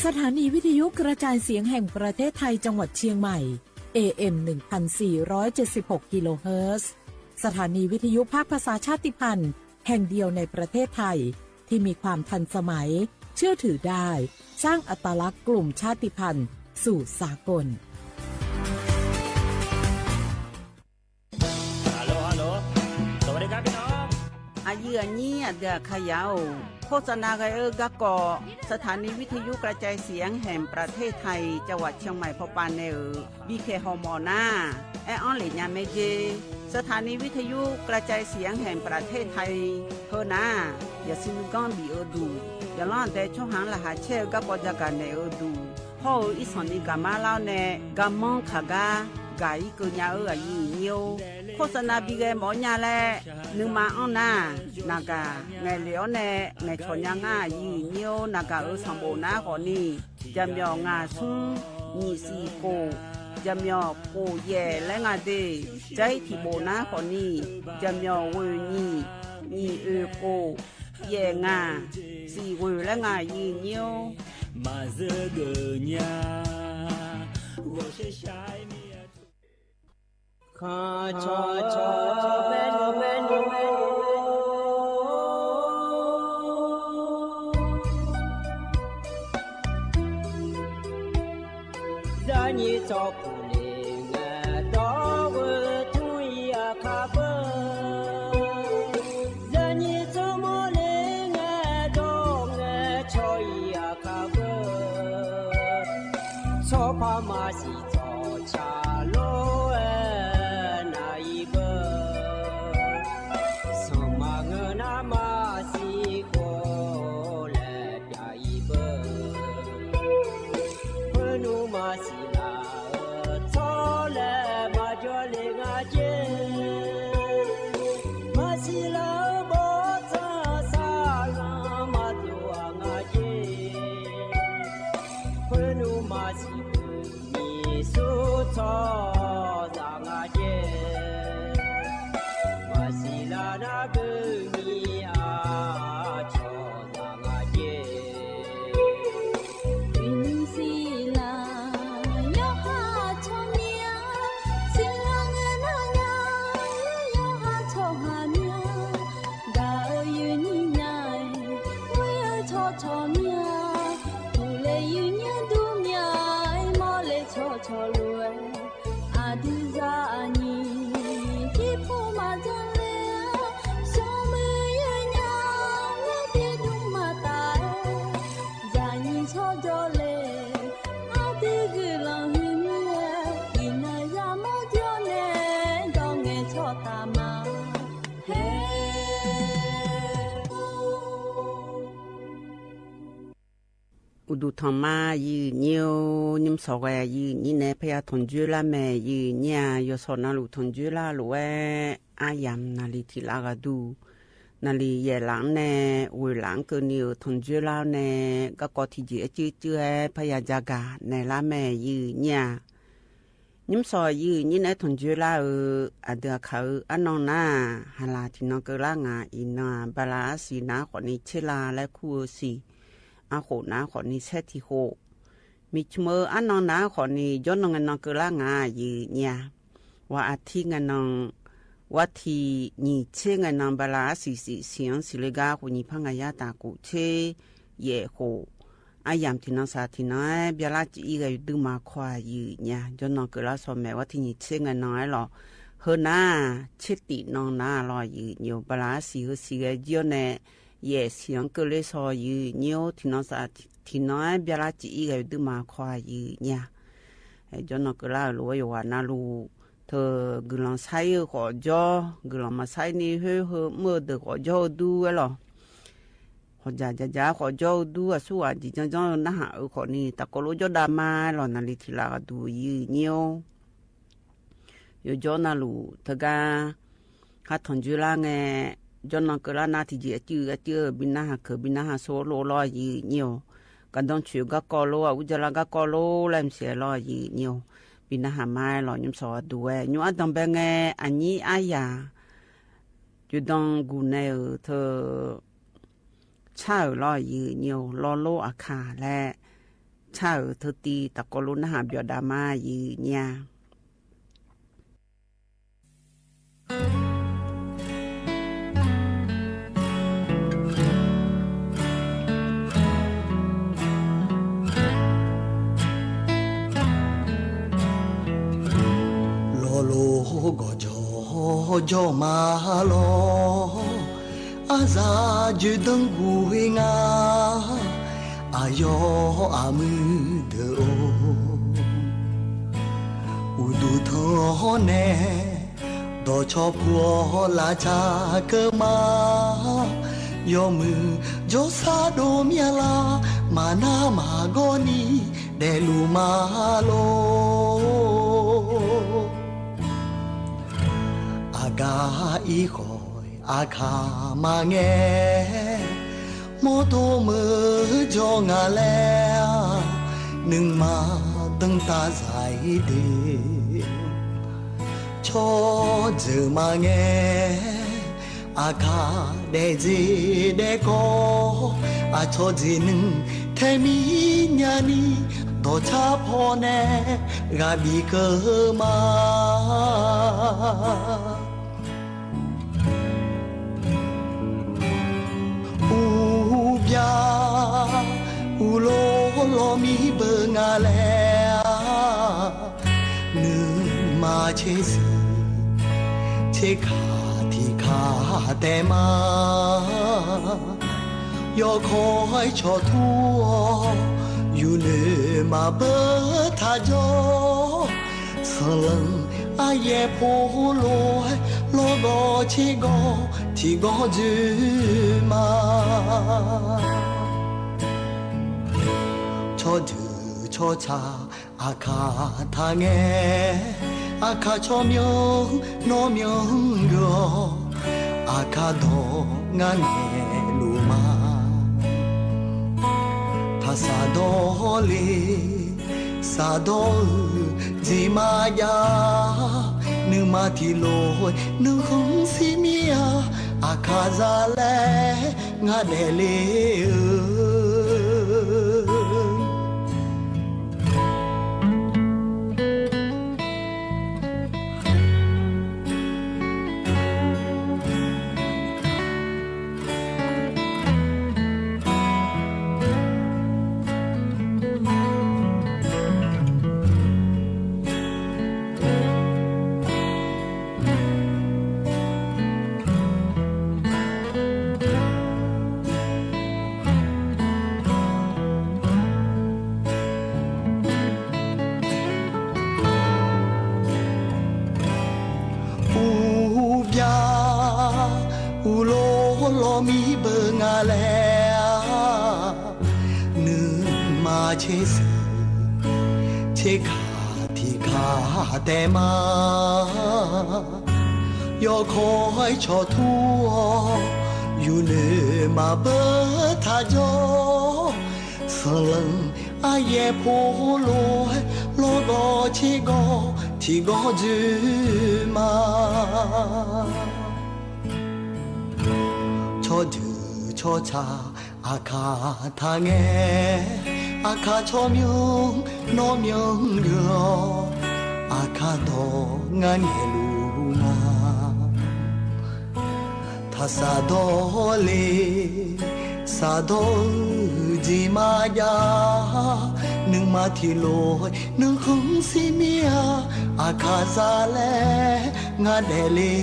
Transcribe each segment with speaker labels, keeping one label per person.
Speaker 1: สถานีวิทยุกระจายเสียงแห่งประเทศไทยจังหวัดเชียงใหม่ AM 1476 กิโลเฮิรตซ์สถานีวิทยุภาคภาษาชาติพันธุ์แห่งเดียวในประเทศไทยที่มีความทันสมัยเชื่อถือได้สร้างอัตลักษณ์กลุ่มชาติพันธุ์สู่สากล
Speaker 2: ฮัลโหลฮัลโหลสวัสดีครับพี่น้อง
Speaker 3: อายุอันนี้เดือขยาวโฆษณาไกกะกอสถานีวิทยุกระจายเสียงแห่งประเทศไทยจังหวัดเชียงใหม่พอปานเนอบีเคฮอมอนาแอออนหลีญาเมเจสถานีวิทยุกระจายเสียงแห่งประเทศไทยเฮนาอย่าซิมกอนบีเอดูอย่าล้อนแต่ช่องหางละหาเชกะปอจักะเนอดูฮออีสอนนี่กะมาลาวเนกะมองขากากาอีกญาอายุเนียวโฆษณาบีเกหมอญาแลนึงมาอ้อนนานากาไงเหลียวแนไงชอนยางายีเนียวนากาสังโบนาขอนี่จำยองาซุงนี่สีโกจำยอโกเย่และงาเดใจที่โบนาขอนี่จำยอเวนี่นี่โกเย่งาสีเวและงายีเนียว
Speaker 2: มาเจอเกญา我是下面
Speaker 4: ข้าชอแม่นแม่นแม่น在你照顾里我到我同意卡不在你怎么里我到我超意卡不错怕马西早茶路
Speaker 3: อุดุธรรมายืเนียวนิมสอกายยืนี่เนพยาทนจุลาแม่ยืเนี่ยยศนาลุทนจุลาลุเออายามนาลิทิลากาดูนาลีเยหลังเนอุหลังเกนิวทนจุลาเนก็กอที่จีจื้อพยาจากาในละแม่ยืเนี่ยนิมสอยืนี่เนทนจุลาอเดือเขาอันนองนาฮาลาที่นองเกลางาอินาบาลาสีนาขอนิเชลาและคูสีอาโขนาขอนี้เซติโฮมิชเมออันนองนาขอนี้ย้อนนองนองเกลางายืเนี่ยว่าอาทิงนองวัดที่นี่เชงนองบาลาสีเสียงสิเลกาคนนี้พังยาตากุเชเยโฮอายามที่นองสาธินาเบียลาจีก็ดึงมาควายยืเนี่ยย้อนนองเกลาสอมแม่วัดที่นี่เชงนองไอ้หรอเฮนาเชตินองนาลอยยืเนี่ยบาลาสีก็เจียวเน也想个来说有牛听到啥听到别拉几个都蛮快有呢，哎，就那个啦路有话那路，他个人菜有好家，个人嘛菜呢好好没得好家多了， họ giả họ cho đua số chỉ cho nó hạ ở họ ni ta có lối cho đam mai rồi là thì là đủ nhiều yo cho na lu ta ga hát thằng chú la nghe cho nó cái là na thì chỉ chưa bên na ha số lô lo gì nhiều cái đông chịu cái co lô à uja la cái co lô làm xe lo gì nhiều bên na mai lo nhung sò đuôi nhung ăn đông bên nghe anh nhí ai ya chú đông gu này thơ chào lo gì nhiều lo lô à khả lẹ chào thơ ti ta có lô na biểu đà ma gì nha
Speaker 5: lô gò cho mà lo aza ju dang gu nga ayo amu de o udu tho ne do cho po la cha cơ ma yo mu jo sa do mia la mana ma go ni de lu ma lo aga i khoi a kha ma nghe mô tô mơ cho ngà le nâng mà登ta dài đêm cho giờ mà nghe a kha để gì để có a cho gì nâng thế mi nhà ni to cha po nè gà bị cơ mà u lo mi bơ nga le nữ mà chế gì chế khá thì khá tè mà yo khói cho thua yu nữ mà bơ tha cho sợ lần ai ye po lo go chi go thì go dư mà cho dư cho cha a kha tha nghe a kha cho myong no myong go a kha do nga nghe lu ma tha sa do li sa do ji ma ya nữ mà thì lôi nữ không xí mía a kha ra lẽ ngã đè lê lo mi bơ nga le nữ mà chế gì chế khá thì khá tè mà yo khói cho thua yu nữ mà bơ tha cho sợ lần ai ye po lo go chi go thì go dư mà cho dư cho cha a kha tha nghe a kha cho myong no myong go a kha do nga nghe lu ma tha sa do le sa do ji ma ya nâng ma thì lôi nâng không xí mía a kha ra le nga đè lê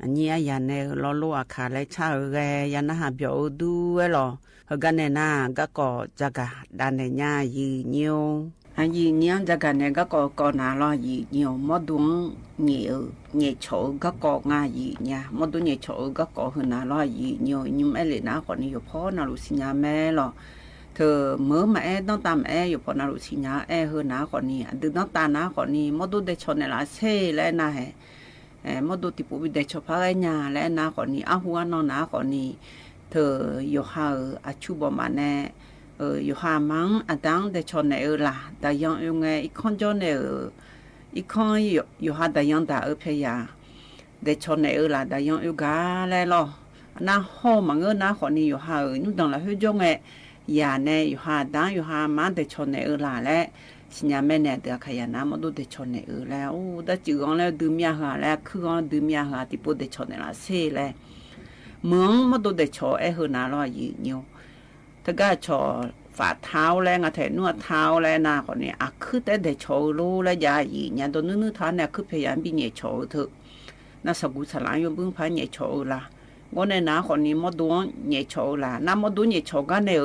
Speaker 3: anh nhia ya ne lo lo akha le cha ge ya na ha byo du we lo ha ga ne na ga ko jaga da ne nya yi nyo a yi nya jaga ne ga ko na lo yi nyo mo du nye cho ga ko nga yi nya mo du nye cho ga ko hu na lo yi nyo nyum ele na ko ni yo pho na lu si nya me lo thơ mớ mà nó tam yêu bọn nào chỉ nhá hơn nào còn nè từ nó ta nào còn nè mất đôi để cho này là xe lại na hè mất đôi thì bố để cho phá nhà lại na còn nè áo hoa nó nào còn nè thơ yêu hà chú bọn mà nè yêu hà mắng đang để cho này là đại yang yêu nghe ít con cho này ít con yêu hà đại yang đã ở phía nhà để cho này là đại yang yêu gà lại lo na ho mà ngơ na còn nè yêu hà nhưng đang là hơi giống nghe ya ne yu ha da yu ha ma de chone la le sinya me ne de khaya na mo do de chone la o da chi gong le du mya ha la khu gong du mya ha ti po de chone la se le mong mo do de cho ho na lo yi nyu ta ga cho fa thao le nga the nu thao le na ko ni a khu te de cho lo la ya yi nya do nu tha ne khu phe yan bi nye cho thu na sa gu sa la yo bung pha nye cho la ngô này na họ ni mất đuông nhẹ chầu là na mất đuông nhẹ chầu cái này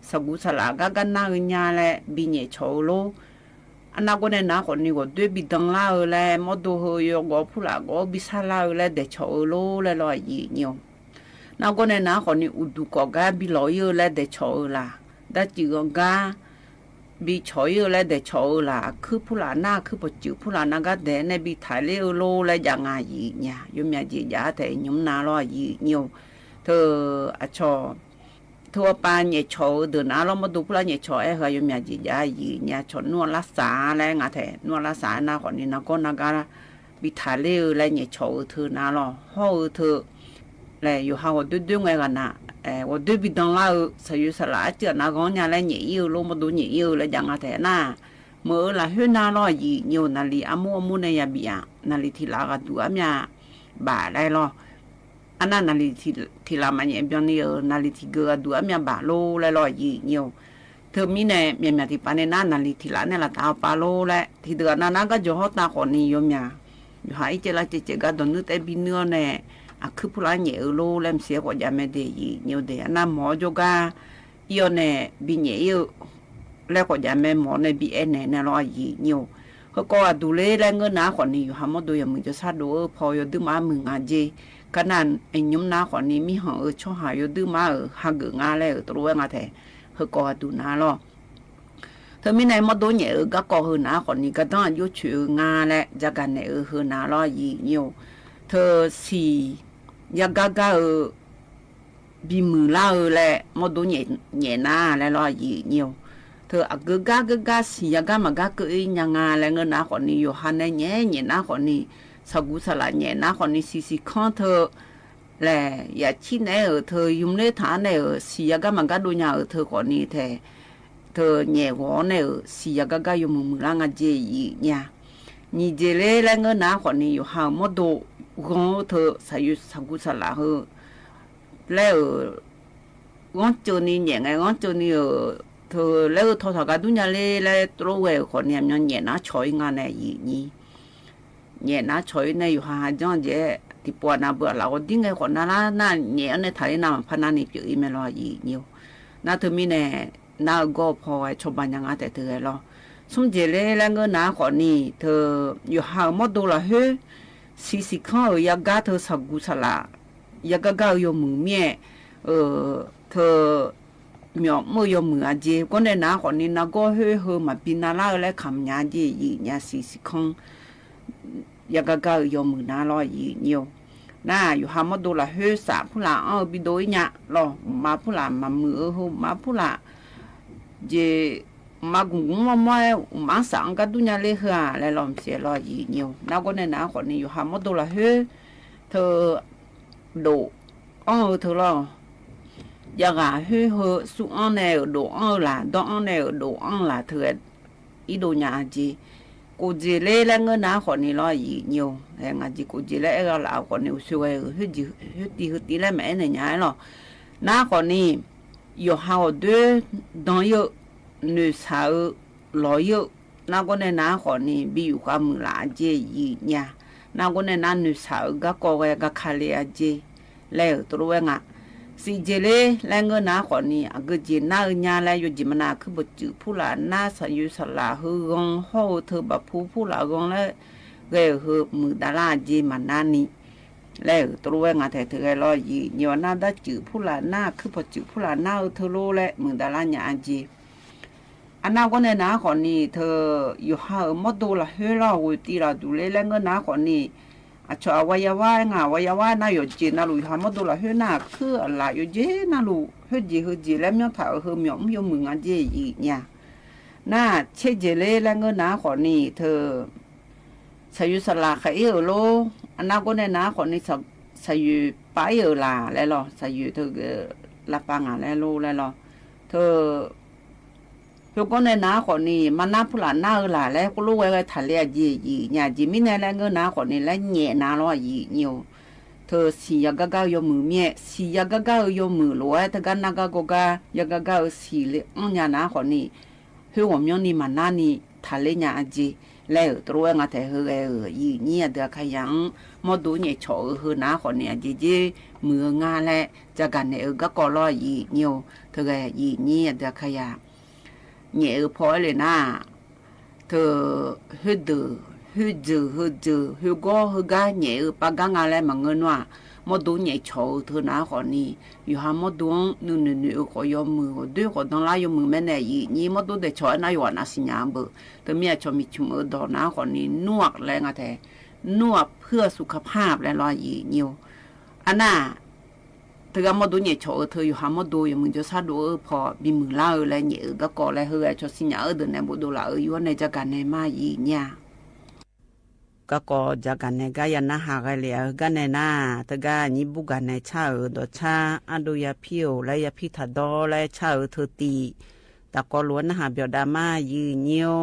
Speaker 3: sau cú sa là cái na ở nhà lại bị nhẹ chầu lô anh na ngô này na họ ni có đôi bị đằng la ở lại mất đuông hơi có phụ là có bị sa la ở lại để chầu lô lại lo gì nhiều na ngô này na họ ni udu có cái bị lỗi ở lại để chầu là đã chỉ có cái bị choi ở lại để chầu là cứ phụ là na cứ bỏ chịu phụ là na cái để này bị thái lê ở lô lại chẳng ai gì nhà giống như gì giá thế nhóm na lo gì nhiều thưa cho thưa ba nhẹ chầu từ na lo mà đủ phụ là nhẹ chầu ấy hơi giống như gì giá gì nhà cho nuôi lá xả lại ngã thế nuôi lá xả na còn đi na con na cái bị thái lê ở lại nhẹ chầu thưa na lo hao thưa lại yêu hao đôi đôi người gần na我对比当老才有啥来着？那个人来热油，那么多热油来讲啊，太那，么来很难了，有那里阿木那也比啊，那里提拉个多阿面，把来了，啊那里提拉嘛也边里那里提个多阿面把路来了有，特米呢面面提把那里提拉那啦打把路来，提得那个就好打好呢有面，有还一只啦这个都那在边呢呢。cứ phụ lá nhẹ lô làm xe của nhà mẹ để gì nhiều để anh mỏ cho ga yêu nè bị nhẹ yêu lấy của nhà mẹ mỏ này bị anh này lo gì nhiều họ có đủ lấy lên ngân ná khoản này họ mất đôi mình cho sát đồ phò yêu đứa má mừng à gì cái nan anh nhóm ná khoản này mi họ ở cho họ yêu đứa má ở hàng gửi ngà lấy ở tôi ngà thế họ có đủ ná lo thế mình này mất đôi nhẹ ở các con hơn ná khoản này cái đó yêu chịu ngà lấy gia cái này ở hơn ná lo gì nhiều thơ xì ya gaga ở bị mù la ở lại một đôi nhẹ na lại lo gì nhiều thưa à gaga xì ya ga mà ga cứ nhà nga lại ngân na còn nhiều han này nhẹ na còn nhiều sau cú sa lại nhẹ na còn nhiều xì con thưa là ya chi này ở thưa dùng lấy thả này ở xì ya ga mà ga đôi nhà ở thưa còn nhiều thế thưa nhẹ quá này ở xì ya gaga dùng mù la nga gì nhà nhị dễ lấy lại ngân na còn nhiều hàng một đôi gõ thợ sử dụng cú sa là hơn lấy ở gõ cho ni nhẹ ngay gõ cho ni ở thợ lấy ở thọ cả đúng nhà lấy trôi về còn nhà nhau nhẹ ná choi ngà này gì nhỉ nhẹ ná choi này hà trong vậy thì bữa nào bữa là có tiếng ngay còn na nhẹ này thấy nào phải này chịu im lo gì nhiều na thợ mi này na go phò cho bạn nhà ngã tại thợ lo xong giờ lấy ngơ ná còn ni thợ yêu hà mất đồ là hết xí con ở nhà ga thơ sạc cú sa là nhà ga yêu mù mẹ thơ nhỏ mơ yêu mù à gì con này nào còn nên nó có hơi mà pin na la lại cầm nhà gì nhà xí con nhà ga yêu mù na lo gì nhiều na yêu ham mất đồ là hơi xả phu là ở bị đối nhà lo mà phu là mà mưa hôm mà phu là gì mà cũng mà sáng cái đôi nhà lấy hà lại làm xe lo gì nhiều nào có nên nào còn nhiều ham mất đồ là hết thơ đồ thơ lo giờ gà hết hơi xuống ăn này đồ là đó này đồ là thơ ý đồ nhà gì cô gì lấy là ngân nào còn nhiều lo gì nhiều hay là gì cô gì lấy là còn nhiều suy hết gì hết tí là mẹ này nhái lo nào còn nhiều yêu hao đứa đó yêu nữ sao lo yêu na con này na họ này bị qua mưa lá gì gì nha นาก็เนี่ยนั่นนึกสาวก็กอก็คาเลียจีแล้วตัวเองอ่ะสิเจเลแล้วเงินหน้าขอนี่อ่ะก็จีน่าญาแล้วอยู่จีมันน่ะคือบ่จื้อผู้หลานหน้าสยุสลาฮือกงเฮาเธอบ่ผู้หลากงแล้วก็คือมือดาราจีมันนั่นนี่แล้วตัวเองอ่ะแต่เธอก็รอยีย้อนหน้าได้จื้อผู้หลานหน้าคือบ่จื้อผู้หลานหน้าเธอรู้แล้วมือดาราญาจีอันนั้นก็เนี่ยนะขอนี่เธออยู่หาหมดดูละเฮล่าวุตีละดูเลยแล้วเงินนะขอนี่อาชอวัยวะงาวัยวะน่าอยู่จีน่ารู้หาหมดดูละเฮน่าคืออะไรอยู่เจน่ารู้เฮจีแล้วมีถ่ายเฮมีมีมึงอ่ะเจอีเนี่ยน่าเชเจเลยแล้วเงินนะขอนี่เธอใช้ยุสลาใครโลอันนั้นก็เนี่ยนะขอนี่ใช้ยุไปลาแล้วหรอใช้ยุเธอละปังอ่ะแล้วโลแล้วหรอเธอเพื่อก็ในน้าคนนี้มันน้าผู้หลานน้าหลานแล้วก็รู้ไว้ว่าทะเลยีเนี่ยจีมินในแล้วเงินน้าคนนี้แล้วแง่น้าล้อยีนิวเธอสียกะกะยมือเมียสียกะกะยมือล้วยแต่กันนักก็กะยกะกะสีเลยเนี่ยน้าคนนี้เพื่อว่ามีนี่มันน้านี่ทะเลเนี่ยจีแล้วตัวเองก็แต่เฮยีเนี่ยเดือขยันมอดูเนี่ยโฉเฮน้าคนนี้จีมืองานแล้วจะกันเนี่ยก็ล้อยีนิวเธอก็ยีเนี่ยเดือขยันnhẹ phổi lên na thờ hư đừ hư go hư ga nhẹ ba ga ngà lại mà ngân hoa một đôi nhẹ chậu thờ na họ ni yêu ham một đôi nụ có yom mưa đôi có đong la yom mưa mấy này gì nhỉ một đôi để chậu na yêu na xin nhang bự từ miệt cho mi chum ở đó na họ ni nuột lại ngà thế nuột เพื่อสุขภาพและรอยยี่nhiềuอันน่ะเธอก็มาดูเนี่ยโชว์เธออยู่หามาดูอย่างมึงจะซาดูพอบีมือเล่าอะไรเนี่ยก็ก่ออะไรเฮ้ยชดสิญญาเดินในบุดูละอยู่ในจักรในมาอีเนี่ยก็ก่อจักรในก็ยันน่าหากันเลยกันในน่าแต่ก็นี่บุกันในชาดอชาอันดูยาพิวและยาพิทัดดอและชาเธอตีแต่ก็ล้วนหาเบียดามายีเนียว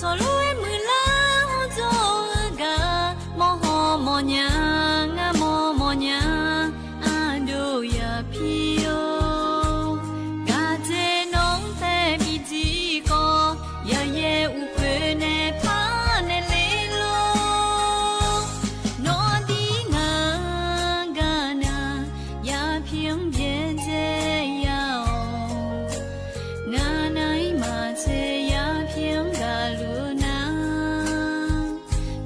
Speaker 6: Solo mula joga mo nya mo nya ando ya pio ga te nong te bi ji ko ya ye u kwe ne pa ne le lo no di nga ga na ya phieng bien je ya nga nai ma che ya phieng ga lu na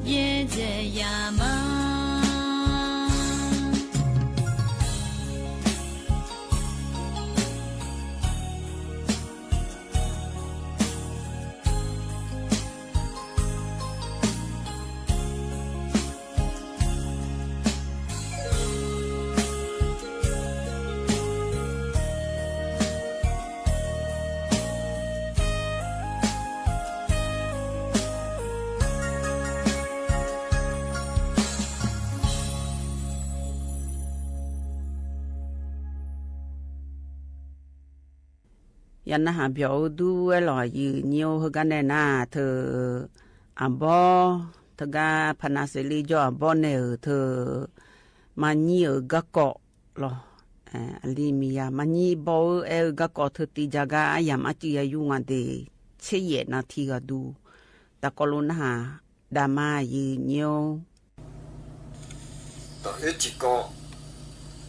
Speaker 6: bien je ya ma
Speaker 3: Yan na ha biểu du lo yu nhiều hơn cái này na thờ abo thờ ga panaseli cho abo này thờ mà nhiều gác cọ lo alimia mà nhiều bao gác cọ thờ ti jaga ayam ati ayu ngade chế ye na thi ga du ta kolon ha dama yu nhiều
Speaker 7: to ít chỉ có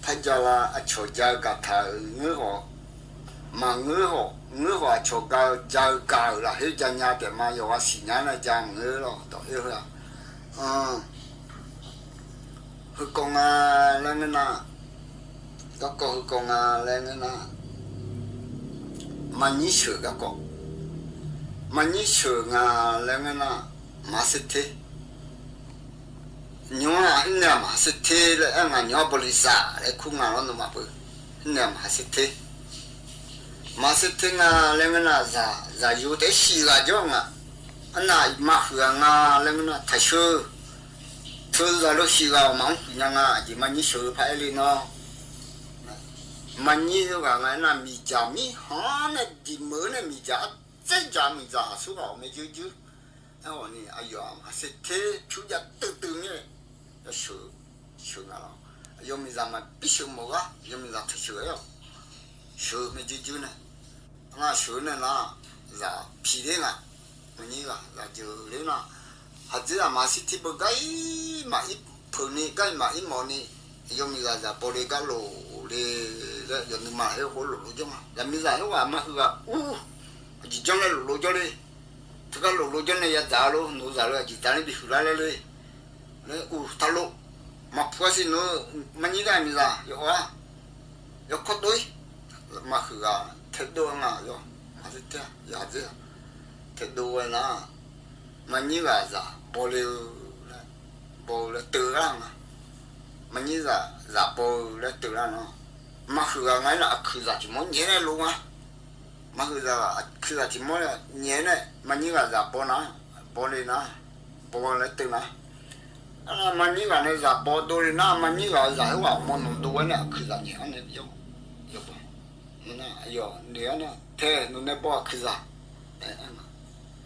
Speaker 7: thay cho là chỗ giao cả thợ ngứa họ mà ngứa họ chỗ cao giao cao là hết cho nhà để mà giờ xí nhà này giao ngứa rồi to ít là hư công lên cái nào các cô hư công lên cái nào mà nhí sửa các cô mà nhí sửa lên cái nào mà sẽ thế nhớ anh em mà sẽ thế là anh nhớ bồi sa để khung nào nó mà bự anh em mà sẽ thế lên cái za yêu để xí ra cho anh mà hưởng lên cái thay sửa thứ ra lúc xí ra mà nhang chỉ mà nhí sửa phải lên nó mà nhí cái này mi cha mi hả này đi mới này mi cha真cha mi cha số vào mấy chứ anh nói này ai mà sẽ thế chú gia từ như sửa nào giờ mình làm mà biết sửa một á giờ mình làm sửa rồi sửa mấy chứ này nó sửa này là giả phi đấy à mình nghĩ là giờ đấy là hạt là mà sẽ tiếp cái mà ít phần này cái mà ít món này giờ mình là giả bỏ đi cái lỗ để giờ mình mà hết hỗ lỗ chứ mà giờ mình giả hết quả mà chỉ trong này lỗ cho đi cái lỗ cho này giả luôn nó giả rồi chỉ ta bị hư lại rồi đấy tháo lỗ mà phơi xin nó mà như cái mình ra rồi à rồi cắt đôi mà khử thịt đôi mà rồi mà thịt thế giả thế thịt đôi là mà như cái giả bỏ là từ ra mà như giả bỏ là từ ra nó mà khử ngay là khử giả chỉ muốn nhẹ này luôn á mà khử giả chỉ muốn nhẹ này mà như cái giả bỏ lên nó bỏ là từ nó mà như cái này giả bỏ đôi na mà như cái giả hoa món đồ này cứ giả nhẹ này vô vô nè vô nè nè thế nó này bỏ cứ giả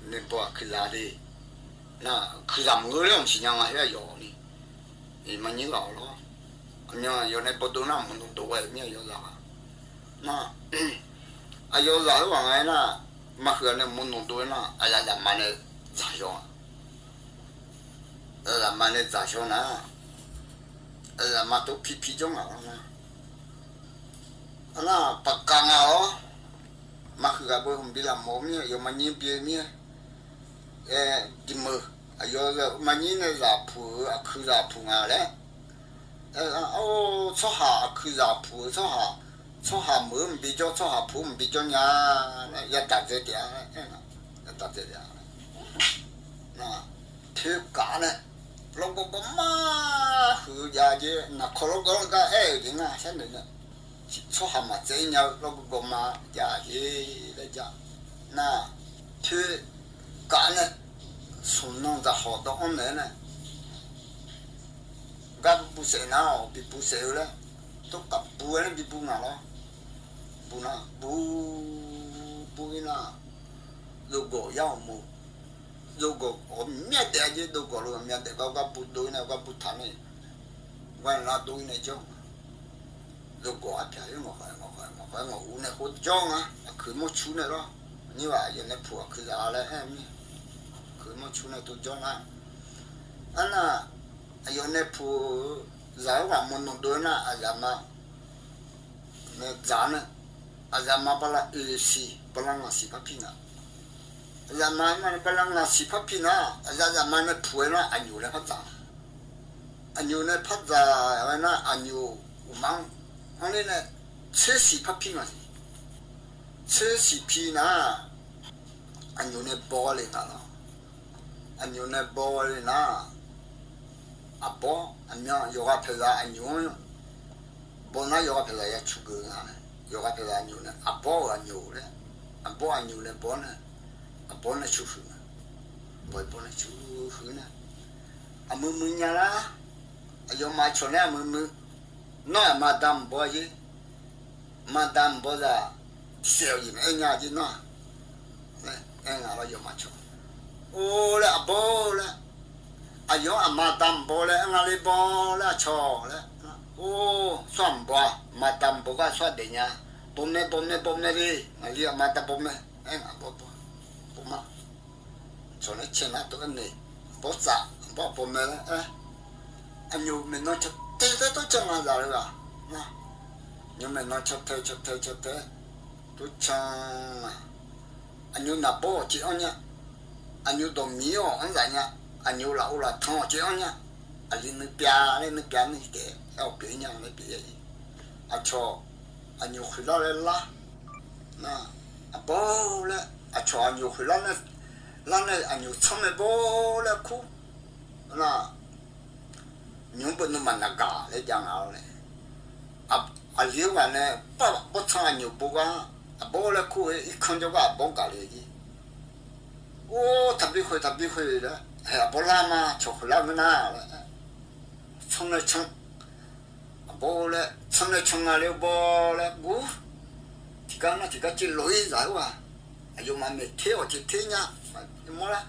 Speaker 7: này bỏ cứ giả đi na cứ giả người làm gì nhang ai vô đi mà như cái đó nhưng vô này bỏ đồ na món đồ ấy như vô giả na vô giả hoa này na mà cái này món đồ na ai là mà này giả vô là mà này giả cho nó là mà tôi phi cho nó nó bạc càng mà khi gặp bố không biết làm mồm nhá giờ mà nhìn bia nhá đi mơ giờ mà nhìn này giả phụ cứ giả phụ đấy cho hà cứ giả phụ cho hà mơ không biết cho hà phụ không biết cho nhà ya đặt cái gì ya đặt cái gì nè thứ cả này lúc có mà hư gia chứ là khó có cái gì nga xem được nè số hàng mà chơi nhau lúc có mà gia chứ đấy chứ na thứ cả này sung nông ra họ đó ông này nè gặp bù sẻ nào bị bù sẻ rồi tôi gặp bù này bị bù nào đó bù nào bù cái nào rồi gõ nhau một 如果我灭掉这都搞了灭掉，我不对呢，我不谈呢，我那对呢就，如果啊，偏我无呢好装啊，佢冇出呢咯，你话人哋婆佢咋咧？佢冇出呢都装啊，那人哋婆咋话冇弄对呢？啊咋嘛？那咋呢？啊咋嘛不啦？不啦我是不平啊。zaman mana palang nasi papina zaman na puena anyu le phatza anyu ne phatza na anyu umang ane ne chesi papina chesi pina anyu ne bole na anyu ne bole na abo anya yoga phela anyu bona yoga phela ya chugu na yoga phela anyu ne abo anyu le bona bona chufu na boy bona chufu na amu nyala ayo ma chone amu no madam boy madam bola seo yi enya ji no enga la yo ma cho ola bola ayo madam bola enga le bola cho le o som bo madam boga so de nya bomne ri ali madam bomne enga bo ma cho nó trên là tôi này bỏ dạ bỏ bom này anh nhiều mình nói cho thế tôi chẳng là gì rồi nè nhưng mình nói cho thế tôi chẳng anh nhiều nạp bỏ chỉ anh nhá anh nhiều đồng nhiều anh giải nhá anh nhiều lão là thằng chỉ anh nhá anh lên nước bia này cái ở bên nhà này cái gì anh cho anh nhiều khi đó là nè bỏ là cho anh nhiều khi lăn anh nhiều chăm mẹ bố là khu là những bên nó là gà lấy giang áo này anh hiểu mà này bắt chăm anh nhiều bố là khu ấy không cho gà bông cả lấy gì ô thập đi khơi đó hè bố la mà cho khơi la na chăm này chăm bố là chăm này chăm là bố là bố thì cái chỉ lối giải quá ayo mà mẹ theo chỉ thế nhá mà là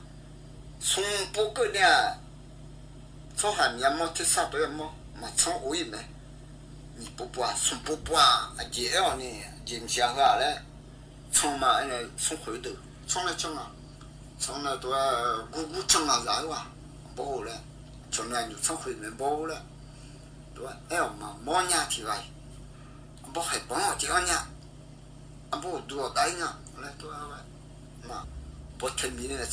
Speaker 7: xong bố cái này xong hẳn nhà mà thế sao tôi mà xong ủi mẹ nhị bố xong bố chị em này dìm xe ra đấy xong mà anh này xong khởi từ xong là tôi gu xong là giải quá bố đấy cho nên nhiều xong khởi mẹ bố đấy tôi em mà mua nhà thì vậy bố phải bố chị anh nhá bố đùa đấy nhá lấy tôi vậy mà bố thấy mình này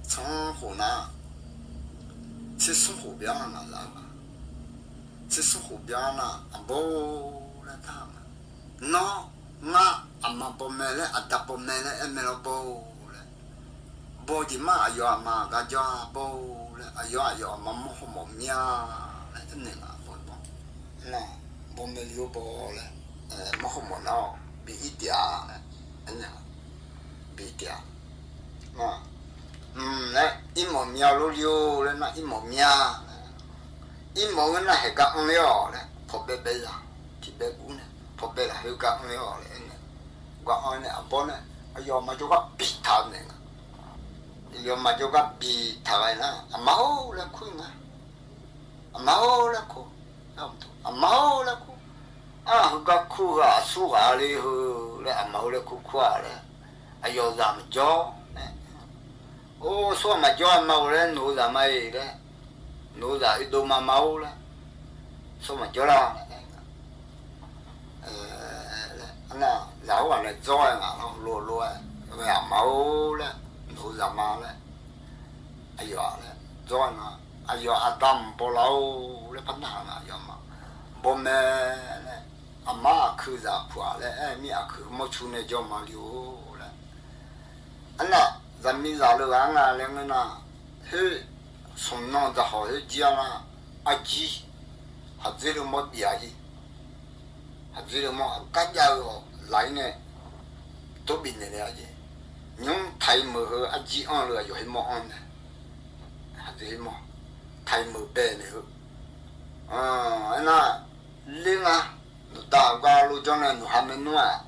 Speaker 7: sống khổ na chỉ sống khổ béo là gì chỉ sống khổ béo là bố là tham nó mà bố mẹ là đáp bố mẹ là em là bố thì mà ayo mà cái cho bố là ayo mà mua không mua nhà là thế này là bố nè bố mẹ yêu bố là mà không mua nào bị ít tiền anh nhá bị tiền mà đấy im mồm nhau lú liu lên mà im mồm nha im mồm cái này gặp ông liu đấy phổ bê bê là thì bê cũ này phổ bê là hiểu gặp ông liu đấy gọi ông này bố này giờ mà cho gặp bị thằng này giờ mà cho gặp bị thằng này nè máu là khuyên máu là khô máu là khô gặp khu à su à đi hư là máu là khu à đấy giờ làm cho ô số mà cho máu đấy nụ ra mày đấy nụ ra ít đồ mà máu đấy số mà cho ra anh là giáo anh là cho anh là lùa về máu đấy nụ ra máu đấy giờ đấy cho anh giờ Adam bao lâu đấy bắt đầu là giờ mà bố mẹ mà cứ ra qua đấy em à cứ một chút này cho mà liu đấy anh là dân mình giàu được anh là lên na hơi sống nó đã hỏi gì à aji hạt dưa được một bia gì hạt dưa được một cái dao lại này tôi bị này là gì nhưng thầy mở aji ăn rồi rồi một ăn này hạt dưa một thầy mở bể này anh là lên à nó đào qua luôn cho nên nó ham mình nữa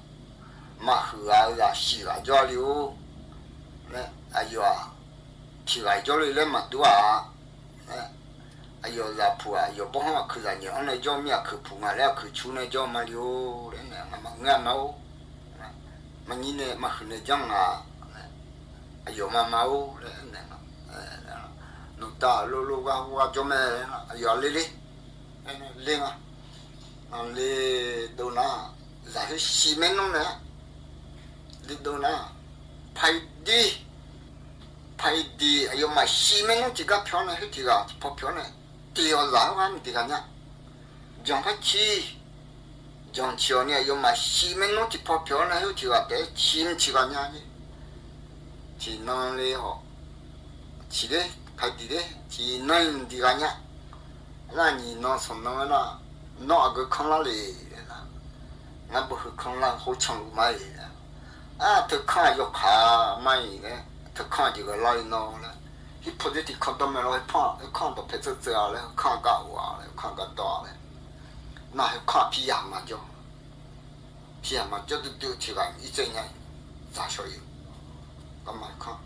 Speaker 7: mà hứa ra xì ra cho liu đấy ayo 티가 저리래 맞도아 아요 자푸아 요 보하 그자니 어느 점이야 그 풍아래 그 주네 점 말이오 그랬네 마마오 망이네 마흐네 장아 아요 마마오 그랬네 노다 로로가 와 좀에 아요 리리 링아 알리 도나 자히 시멘노네 리도나 파이디 아요 마 시멘노 지가 편해 해지가 법편해 뛰어라고 하면 되겠냐 정파치 정치원이 아요 마 시멘노 지 법편해 해지가 돼 침치가냐 지난리호 지레 파이디레 지난 디가냐 나니 너 손나나 너 그 칸라리 나 그 칸라 호창 마이 더 칸 요카 마이네 더 칸 지가 라이 노래 이 포지티 컨도메로 파 칸도 페츠츠알레 칸가와레 칸가도알레 나 칸 피야마죠 피야마죠 도 지가 이제냐 자셔요干嘛看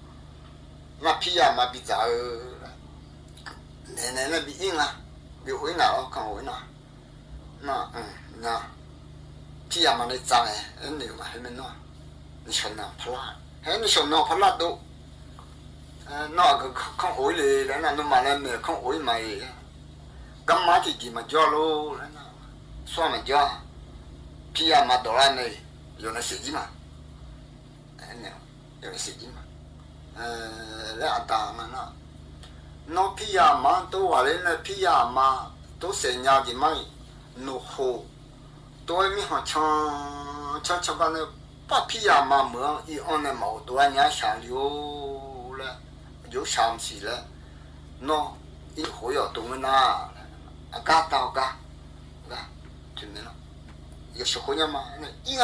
Speaker 7: 那피야마 비자 네네네 비잉아 비호이나看回哪那피야마 내 장에 언니 뭐 하면 너你说那不辣你说那不辣都那个看回来那买来没看回买干嘛去嘛叫喽那算么叫피야마多来没有那手机嘛有那手机嘛那当然那피야마都话嘞那피야마都生涯的嘛怒火多米好像个那把피야마么一按那毛多年下流了就上去了那一会要动那嘎到嘎听没了有时候呢嘛那一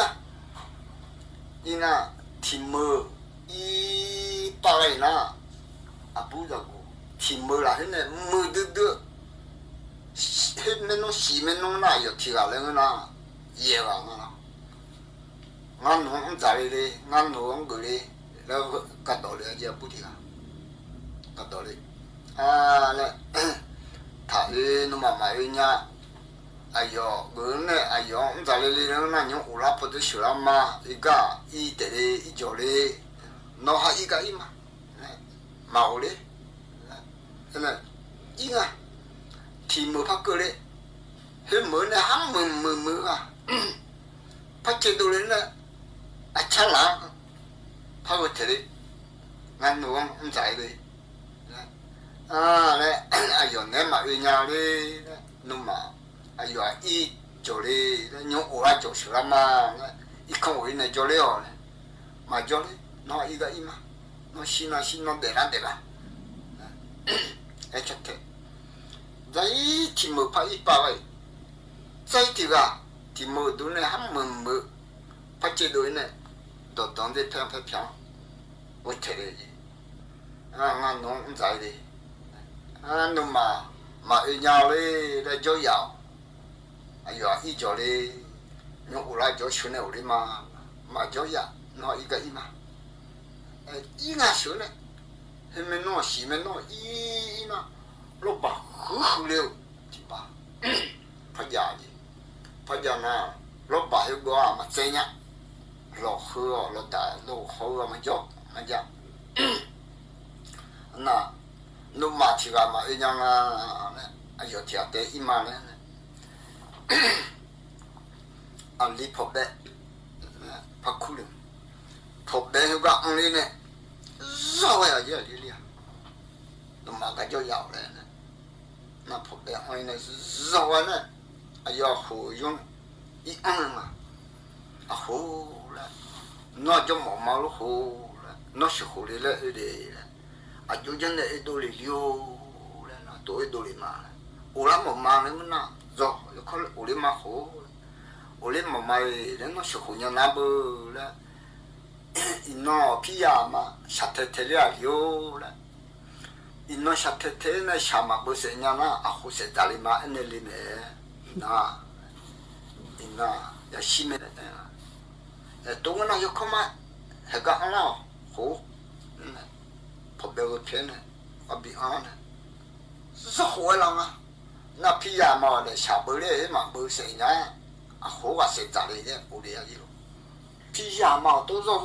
Speaker 7: 那听么一把来那不着过听么啦那么的hết西面弄那有提个那个那野个那，俺弄在哩，俺弄个哩，那个干到哩就不提个，干到哩，那他那么买人家，哎呦，个呢，哎呦，俺在哩那用乌拉不得修了嘛，一个一得哩一脚哩，那还一个一嘛，毛哩，那一个。thì mới phát cơ đấy thế mới là hám mờ phát chế đồ lên là chả lá phát cơ thế đấy ngăn đồ không giải đấy đấy ai dọn ném mà ở nhà đi nhưng mà ai dọn ít chỗ đi nhung ổ ra chỗ sửa mà ít không ổ này chỗ đấy rồi mà chỗ đấy nó ít cái mà nó xin nó để ra ai chắc thế 자이 팀을 파이 빠와이 자이티가 팀을 눈에 한번 뭐 받지도 있네 또 donde 평 어떻게지 나 너무 잘해 너마 마이냐래 내 조야 아유 이조래 요구라 조 슈네 우리마 마조야 너 이거 이마 이나 슈네 해면 너 시면 너 이나 로바 흐흐려 티바 파자지 파자나 로바 이거 아마 세냐 로흐 로다 로허 마죠 마자 나 누마치가 마 이냥아 아요티아테 이마네 알리 포베 파쿠르 포베가 안리네 자와야 리리야 누마가 저 야오래那普遍会呢是热完了，要好用一嘛，好了，那就毛毛了好了，那是好的了了，就真的一多里溜了，那多一多里嘛了，我那毛毛了那，热，有可能我的嘛好，我的毛毛的那是好样那不了，那皮呀嘛，下头头了溜了。이노 샤테테나 샤마 보세냐나 아호세 달리마 엔엘리네 나 이나 야시메네 동원아 요코마 해가 하나 호 법벽의 편에 bị ăn rất khổ lắm à na phi ya mà để xả bự đấy mà bự sẽ nhá à khổ quá sẽ trả đấy ô đi à gì luôn phi ya mà tôi rồi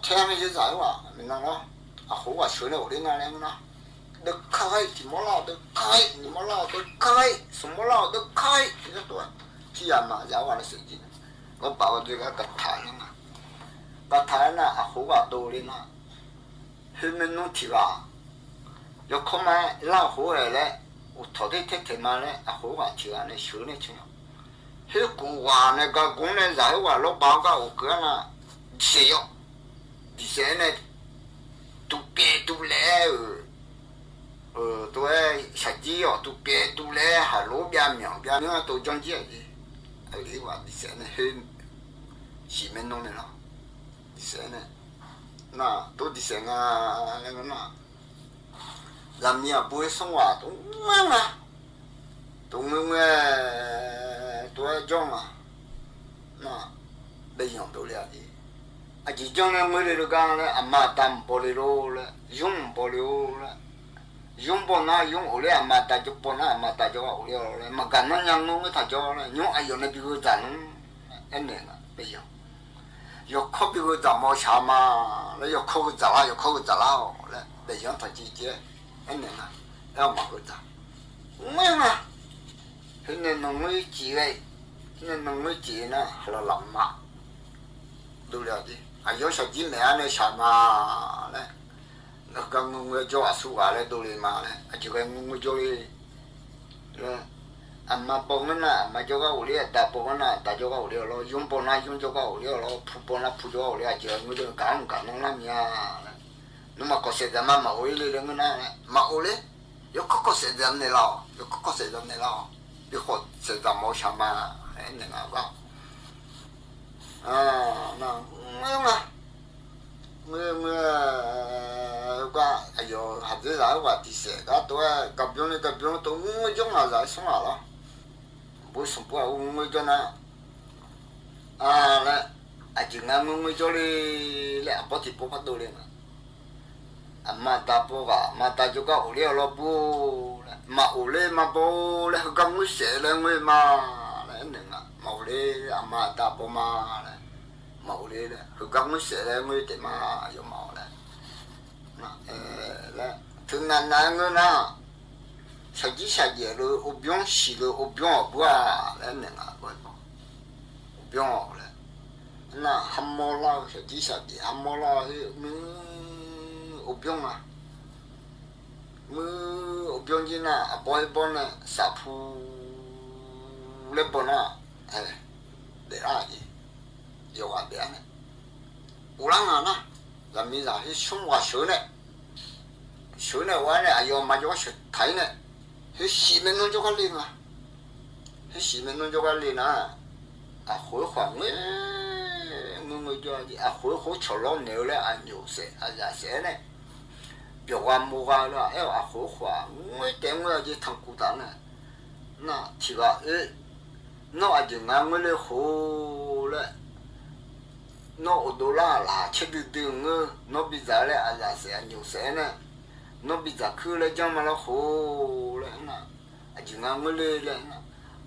Speaker 7: theo mấy cái giải quá mình nói nó à khổ quá sửa đâu đấy nghe em nó được khai thì mỗi lần được khai thì mỗi lần được khai xong mỗi lần được khai rất tuổi phi ya mà giáo hóa nó sự gì nó bảo tôi cái thải nó cái thải nó à khổ quá đồ đấy nó 힘은 놓기가 요코마 라호에래 우토데 테테마레 아호가 지안에 쉬네 치냐 해고와네 가 공네 자요가 로바가 오거나 지요 디세네 두페 두레 또에 샤지요 두페 두레 할로 뺨명 뺨명 또 정지야지 알리와 디세네 해 시멘 노네라 디세네 na tôi đi xem à nên là làm nhà bùi sống hòa tôi ngang à tôi nghe tôi cho mà na bây giờ tôi làm gì à chỉ cho nên mới được cái này amma tam bolero là dùng bolero là dùng bộ na dùng ở đây amma ta chụp bộ na amma ta cho ở đây mà cái nó nhang nó mới thay cho là nhung ai giờ này bị cái gì anh này bây giờ有可比个怎么下嘛？那有可个咋啦？有可个咋啦？哦，来，北京他姐姐，哎那个，要么个咋？没嘛，现在弄个几个，现在弄个几呢？还老老嘛，都了的。啊，有小几年那下嘛嘞，那刚弄个叫书啊嘞，都嘞嘛嘞，啊就个弄个叫嘞，嘞。amma pongana amma joga uli da pongana da joga uli lo yum pona yum joga uli lo pu pona pu joga uli aja ngu de kan na mia no ma cose da mama uli le ngana ma uli yo ko se da ne la yo ko se da ne la yo ko se da mo shama ne na ba na qua ayo hạt dưa lá quả thì sẽ có tôi gặp nhau tôi muốn giống nào giải sống nào đó bữa sống bữa muốn cho nó này chỉ ngang muốn cho đi lại bắt thì bắt đầu lên mà ta bố cả mà ta cho các ổ lo bố mà ổ lên mà bố lại cầm cái xe lên người mà này mà ổ lên mà ta bố mà mà ổ lên cầm cái xe lên người thì mà dùng màu này thường là người nào sao chỉ rồi ốp bông xì rồi ốp bông bùa đấy nè gọi ốp bông đấy là hâm mộ lao sao chỉ hâm mộ lao thì ốp bông à ốp bông gì nè bói nè sạp phu lấy bông à để ra gì yêu à để này ulang à nè làm gì ra thì sống qua sữa này quá này ayo mà cho sữa thấy này thì xí mình nó cho cái gì mà thì xí mình nó cho cái gì nè à khối khoảng ấy người cho gì à khối chở lo nhiều đấy à nhiều sẽ à giả sẽ này biểu quan mua cái đó à khối khoảng người tiền người gì thằng cụ ta này nè thì là nó à chỉ ngang người lấy khối đấy nó ở đâu là chết đường nó bị giá đấy à giả sẽ nhiều sẽ này nó bị giá cứ lấy cho mà nó khổ đấy nè à chỉ ngang mới lên đấy nè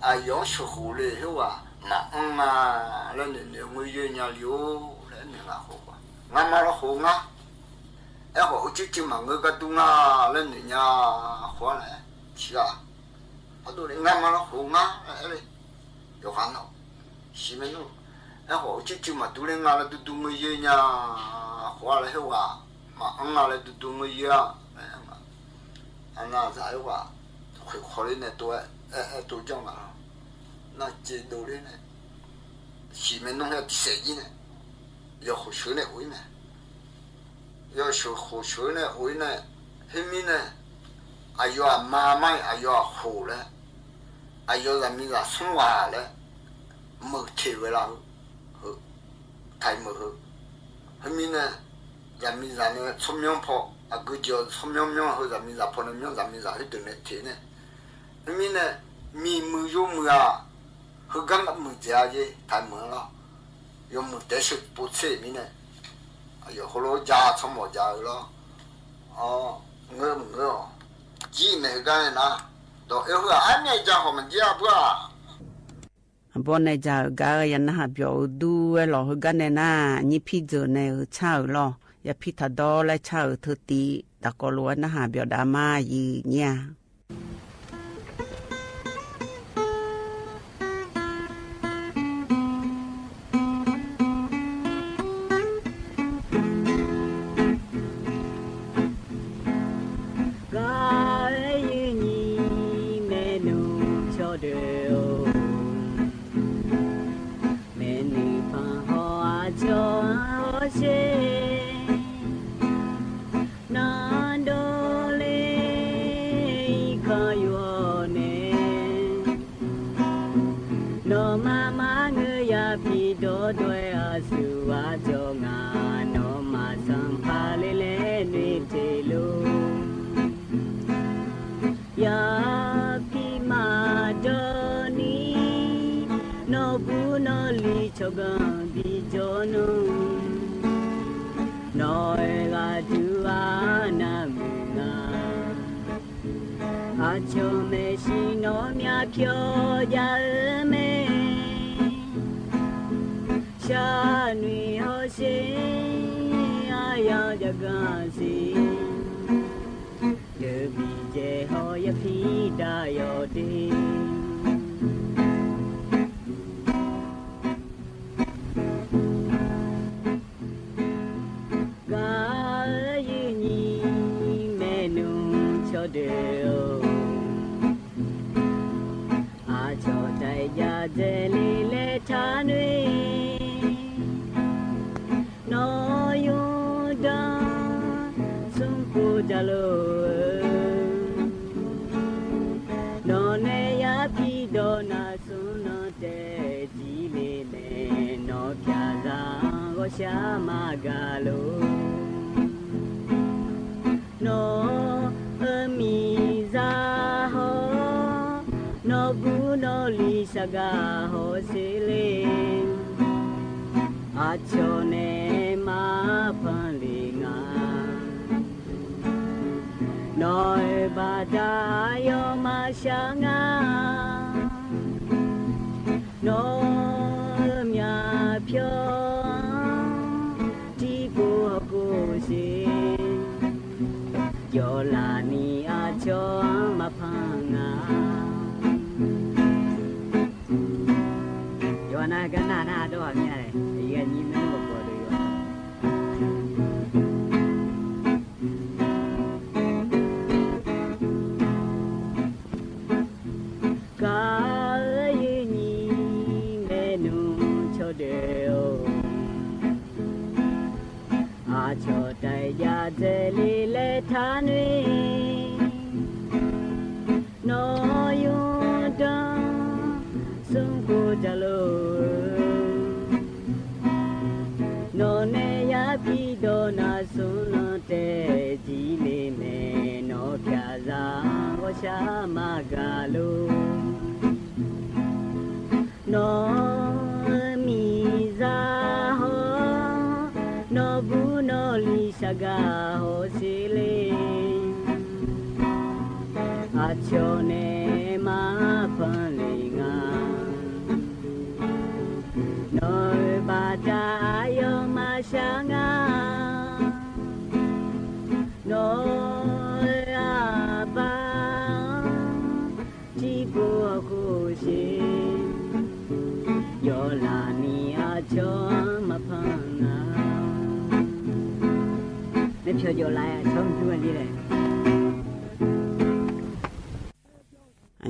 Speaker 7: à yếu số khổ lên hiểu à mà ông mà lên để người chơi nhà liu đấy nè là khổ quá ngang mà nó khổ ngá em họ chứ mà người cái tung à lên để nhà khổ này chỉ là họ tôi đến ngang mà nó khổ ngá đấy điều khoản nào xí mấy nó em họ chứ mà tôi lên là tôi người chơi nhà khổ là hiểu à mà ông là tôi người chơi na giải quả khỏi lên này tôi cho mà na chế đồ lên này chỉ mình弄cái sợi gì này giờ hồ sơ này ối này giờ hồ sơ này ối này hết mình này ai giờ mà mai ai giờ hồ đấy ai giờ là mình là sống hòa đấy mở thể về là thay mở hết mình này là mình là này sống nhung phò à cứ cho số 명명 hơi là mình là phần 명là mình là hết từ này thế này mình này mười vô mười à hơi gắn ở mười giờ gì thay mười lo dùng mười để sự bút xe mình này à giờ hồi đó giờ xong một giờ lo ngơ chỉ này cái na đó yêu cái anh này cha họ mình cha bữa
Speaker 3: bố này giờ cái nhà nó biểu du lo cái này na nhị phi giờ này chào lo ya phi thật đó lại chào thứ tí đã có luôn nó biểu đam ma gì nha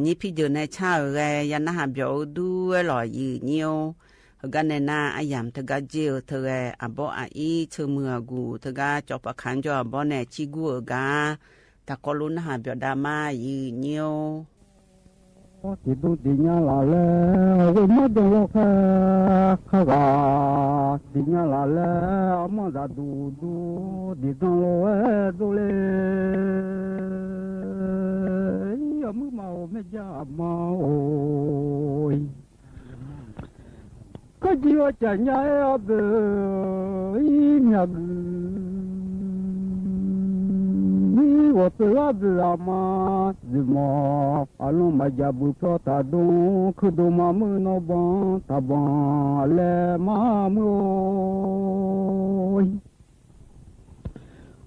Speaker 3: nhị phi giờ này chào cái nhà nó biểu du lo gì nhiều cái này na ai làm thì cái chiều thì cái abo ai chơi mưa gu thì cái cho bà khán cho abo này chỉ gu cái ta có luôn nó biểu đam ma gì nhiều
Speaker 8: thì tôi đi nhà là lẽ với mất đồ lo khá gà đi nhà là lẽ mà ra đủ đi trong lo đồ lẽ mưa màu mẹ cha màu có chiều chả nhảy bờ nhà 我是儿子啊嘛，日么阿龙嘛家不票他东，可都嘛么那帮他帮来嘛么。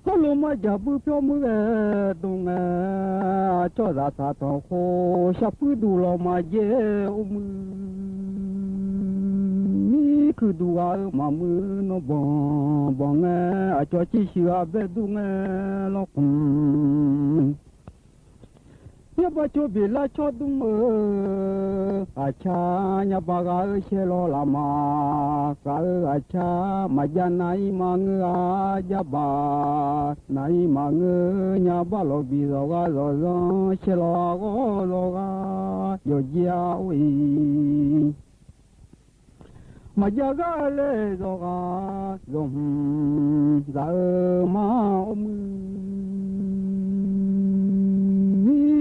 Speaker 8: 阿龙嘛家不票么个东啊，叫他他当好，下不都了嘛也么。kedua mamu no bong bong a cho chi sha be du nge lo kum ya ba cho bi la cho du mo a cha nya ba ga che lo la ma ka a cha ma ja nai ma nge a ja ba nai ma nge nya ba lo bi ro ga ro che lo go lo ga yo ja wi mà giờ cái lệ rồi dùng giờ mà ông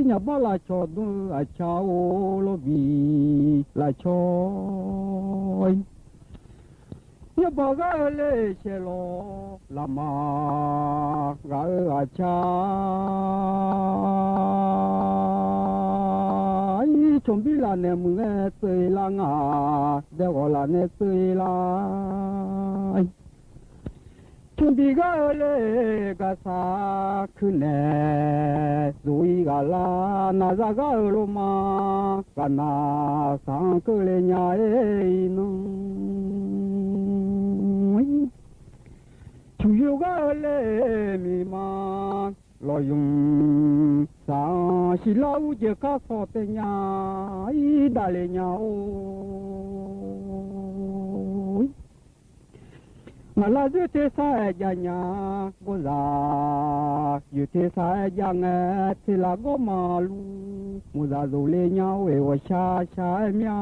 Speaker 8: nhà ba là cho đu à cháu lo vì là cho nhà ba cái lệ xe lo là mà gái à cha chuẩn bị là nè mừng nghe tươi la ngà để gọi là nè tươi la chuẩn bị cái lệ cái sa cứ nè rồi cái la na ra cái lô ma cái na sang cái lệ nhà ấy nó chủ yếu cái lệ mi ma lo dùng sa si lau je ka so te nya i da le nya o ngala je te sa ja nya go za yu te sa ja nga te la go ma lu mu za zo le nya we wa sha sha mya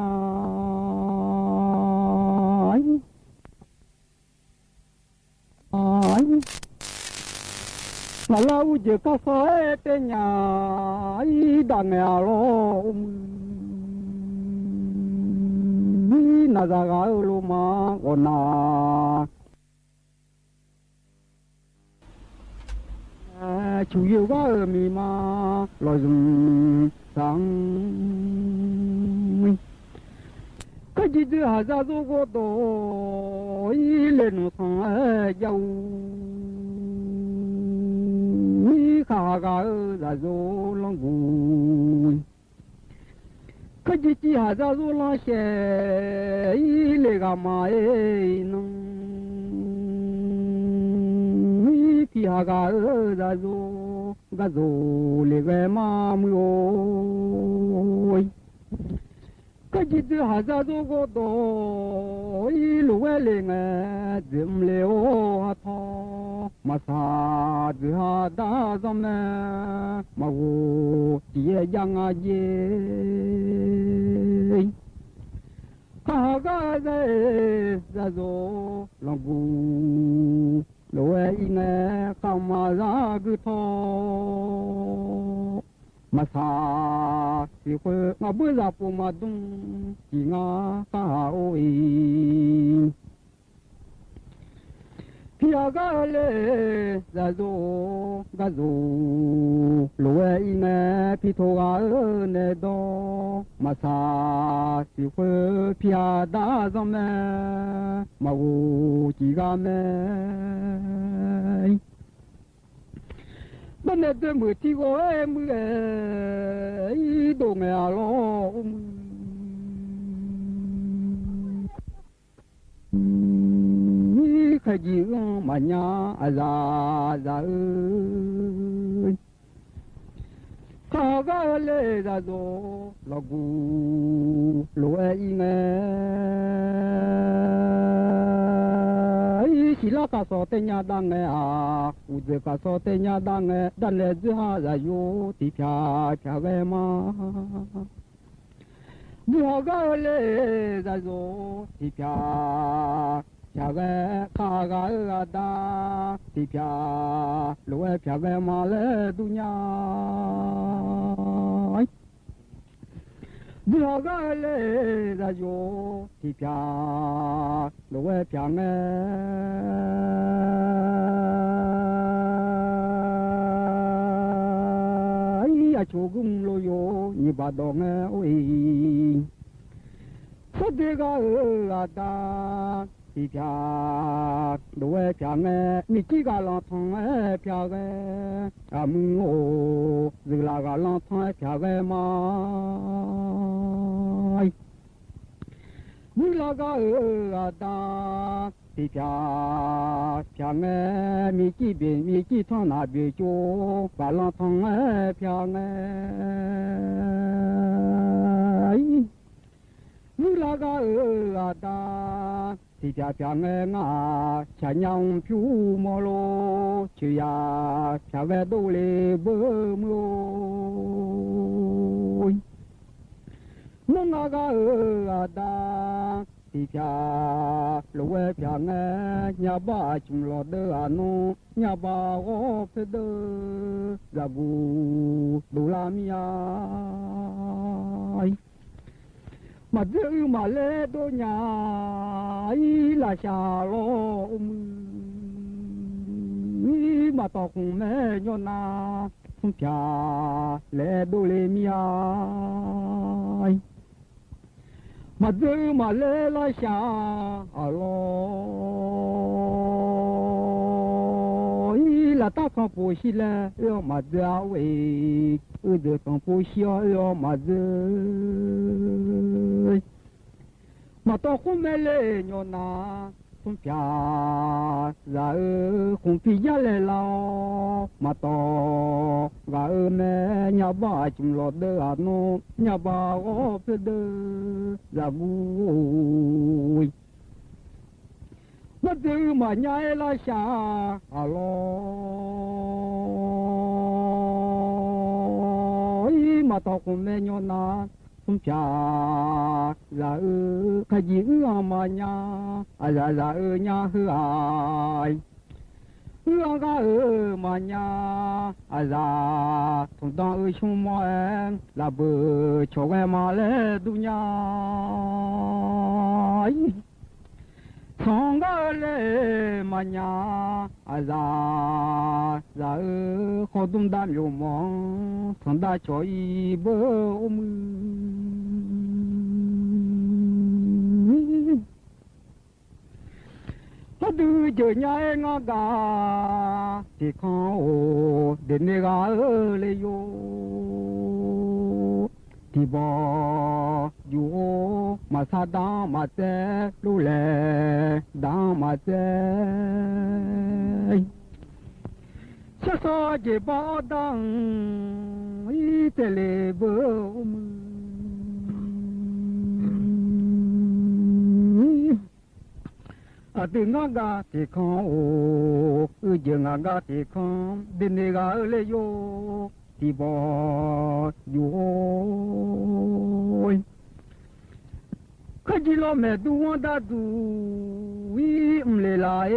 Speaker 8: ai mà lâu giờ có phải tên nhà ý đàn nhà lo na ra gái luôn mà còn chủ yếu cái mi mà lo dùng sáng cái gì thứ hai ra rồi có đồ ý lên thằng giàu khá gà ra dô lòng vui cái gì chỉ hà ra dô lòng xe ý lê gà mà ấy nông ý khi hà gà ra dô lê gà mà mùi cái gì thứ hà ra dô có đồ ý lũ lê ngà dìm lê ô hà thọ mà sa thứ hà đã dâm nè mà vô chia giang à dê cả cái dê ra dô lòng vu lô ấy nè không mà ra cứ thọ mà sa thì khơi ngà bữa ra phụ mà đúng chỉ ngà ta ôi phía cái lệ ra dô ga dô lúa ấy nè phi thô ga nè đó mà sa chỉ khơi phía đã dòng nè mà vô chỉ ga nè bên này tôi mới thi qua em mới đồ nghề lo cái gì mà nhà ra ra cả cái lệ ra đó là gu lúa ấy nghe chỉ là cả số tên nhà đang nghe à u giờ cả số tên nhà đang nghe đang lệ giữa ha ra yo thì phia về mà giữa cái lệ ra yo thì phia chả về khá gái đã thì phia lúa phia về mà lệ du nhà giữa cái lệ ra yo thì phia lúa phia nghe ya 조금 로요 니바동에 오이 서대가 으아다 이벽 노에 병에 니끼가 런통에 벽에 아무오 ዝ라가 런통에 벽에 마이 물라가 으아다 이벽 병에 미끼 터나비죠 발런통에 병에 물라가 으아다 지자병에 나 찬양표모로 주야 자외도리 범로 너나가 으아다 지자 로에 병에 냐바 중로드 아노 냐바 오페드 자부 돌라미야 mà giữ mà lê đô nhà ý là xà lô ý mà tao cùng mẹ nhon na không chả lê đô lê mía mà giữ mà lê là xà lô ý là ta không phụ xí lê yêu mà giáo ấy được không phụ xí yêu mà giữ mà tôi không mê lê nhô na không chả ra không phi giá lê lao mà tôi ra mẹ nhà bà chung lọt đơ à nó nhà bà ô phê đơ ra vui mà tư mà nhai la xa à lo mà tôi không mê nhô na không chả ra cái gì mà nhà ra nhà hư ai hư ga mà nhà ra thằng ta chung mà em là bờ cho em mà lẽ du nhà thằng ga lẽ mà nhà ra khó đun đam yêu mong thằng ta cho y bờ nó đưa giờ nhà ngã gà thì con ô đến nơi gà ở lấy yo thì bỏ yo mà sa đá mà té lu lệ đá mà té sa sa chỉ bỏ đắng ít lệ bờ từ ngã gà thì con ô giờ ngã gà thì con đến nơi gà lấy yo thì bỏ yo cái gì lo mẹ du đã du vì lệ lại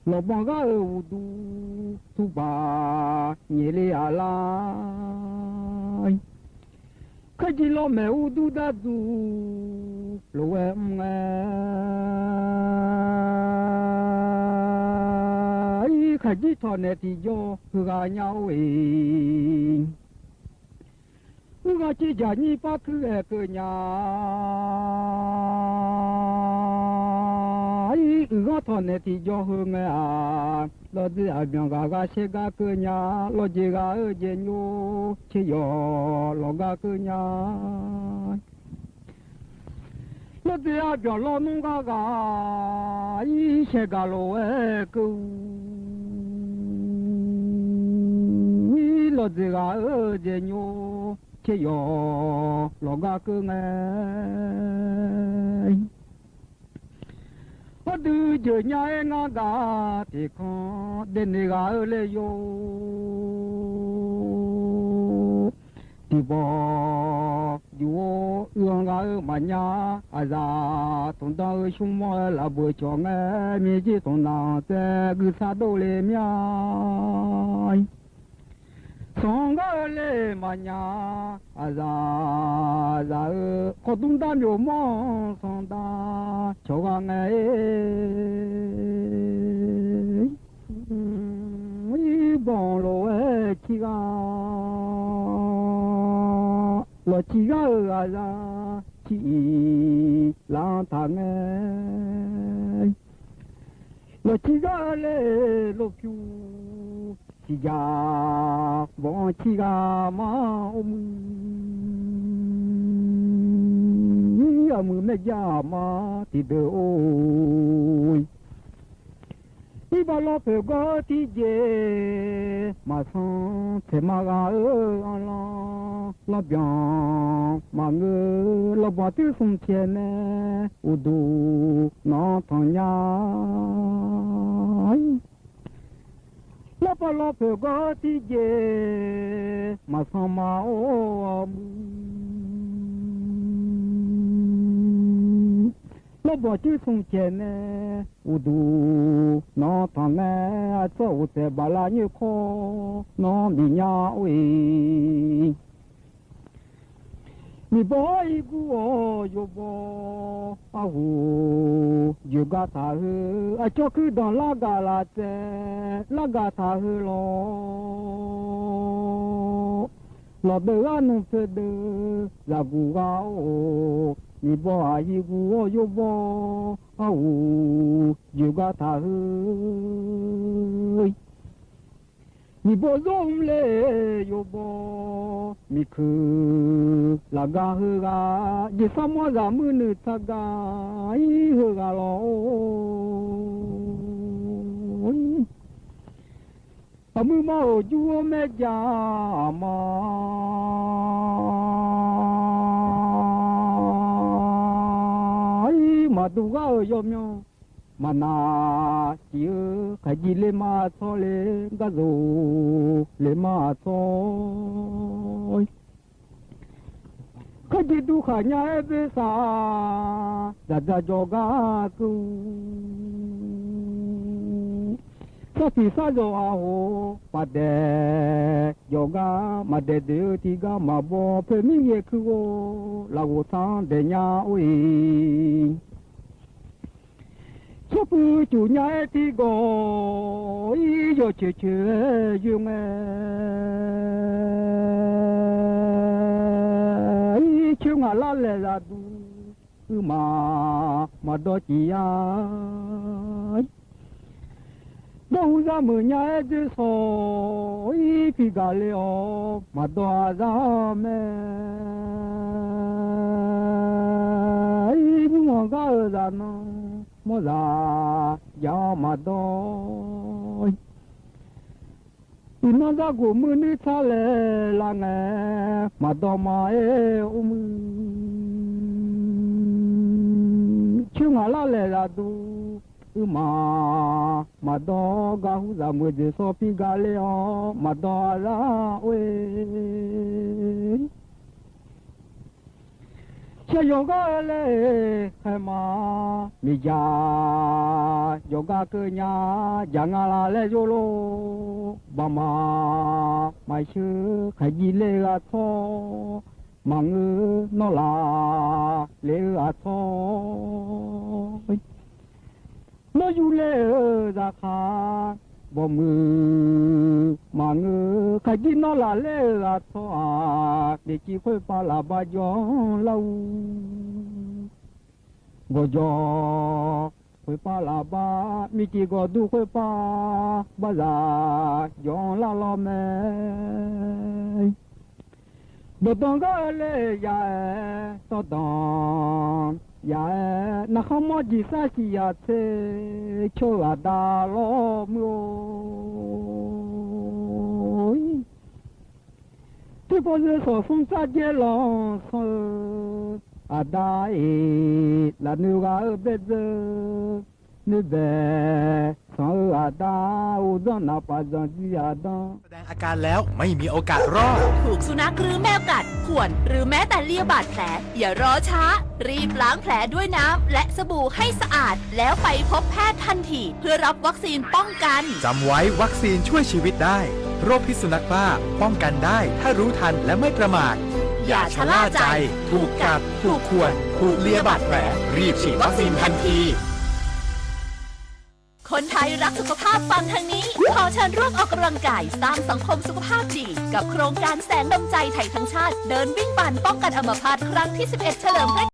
Speaker 8: lo bằng gà du tu ba nhẹ lệ à lại cái gì lo mẹ du đã du lo em nghe cái gì thọ này thì do gà nhau ấy gà chỉ giả như ba cứ ở nhà gà thọ này thì do hương à lo đi ở miệng gà sẽ gà cứ nhà lo gì gà ở trên nhau chỉ do lo gà cứ nhà lo đi ở miệng lo nung gà sẽ gà lo cứ lo gì gà ở trên nhau chỉ do lo gà cứ nghe đưa giờ nhà ngã gà thì con đến nơi gà ở lấy yo thì bỏ yo ương gà ở mà nhà ra thằng ta ở chung mơ là bữa cho nghe mi chỉ thằng nào sẽ cứ xa đâu lên nhai thằng gà lên mà nhà ra có tung ta nhiều mong thằng ta cho gà nghe bon lo chiga lo chiga ala chi la ta ne lo chiga le lo più chiga bon chiga ma mu me ja ma ti de oi i ba lo pe go ti je ma son te ma ga an la bien ma nge lo ba tu son tiene u du no ton ya la pa lo pe go ti je ma son ma o lo bo tu sung chen ne u du no ta ne a cho u te ba la ni ko no mi nya wi mi boy gu o yo bo a hu yo ga ta hu a cho ku dans la galate la ga ta hu lo de a non fe de la gu ga o ni bo a yi gu o yo bo a wu yo ga ta hu ni bo zom le yo bo mi ku la ga hu ga ye sa mo za mu nu ta ga yi hu ga lo a mu ma o ju o me ja ma ma du ga yo myo ma na chi ka ji le ma so le ga zo le ma so ka ji du kha nya e be sa da jo ga ku sa pi sa jo a ho pa de yoga ma de ti ga ma bo pe mi ye ku o la wo san de nya oi cho pu chủ nhà ti go i yo che che yu me i chu nga la le la du ma do chi ya đâu ra mưa nhà chứ so i phi gà le o ma do ra me i mu ga ra no mo la ya ma do ina da go mu ni cha le la nge ma do ma e chu nga la le la du ma do ga hu za mu je so pi ga le o ma do ra we che yoga le khama mi ja yoga ke nya jangan la le yo lo ba ma mai chu khai ji le ga tho mang no la le a tho nó du lê ra khá bỏ mư mà ngư khai đi nó là lê ra thoa để chỉ khơi pa là ba gió lâu bỏ gió khơi pa là ba mi chỉ có du khơi pa ba già gió la lo mẹ bỏ tông cái lê ya to tông ya na không có gì sai chỉ ya thế cho à đa lo mưa tôi bây giờ so phong sa chế lo so à đa là nữ gà ở bên giờ nữ bé so à đa u đó na pa dân gì à đó
Speaker 9: แสดงอาการแล้วไม่มีโอกาสรอด
Speaker 10: ถูกสุนัขหรือแมวกัดข่วนหรือแม้แต่เลียบาดแผลอย่ารอช้ารีบล้างแผลด้วยน้ำและสบู่ให้สะอาดแล้วไปพบแพทย์ทันทีเพื่อรับวัคซีนป้องกัน
Speaker 9: จำไว้วัคซีนช่วยชีวิตได้ โรคพิษสุนัขบ้าป้องกันได้ถ้ารู้ทันและไม่ประมาท อย่าชะล่าใจ ถูกกัดถูกข่วนถูกเลียบาดแผลรีบฉีดวัคซีนทันที
Speaker 10: คนไทยรักสุขภาพฟังทางนี้ ขอเชิญร่วมออกกำลังกายสร้างสังคมสุขภาพดีกับโครงการแสงดวงใจไทยทั้งชาติเดินวิ่งปั่นป้องกันอัมพาตครั้งที่ 11 เฉลิมพระ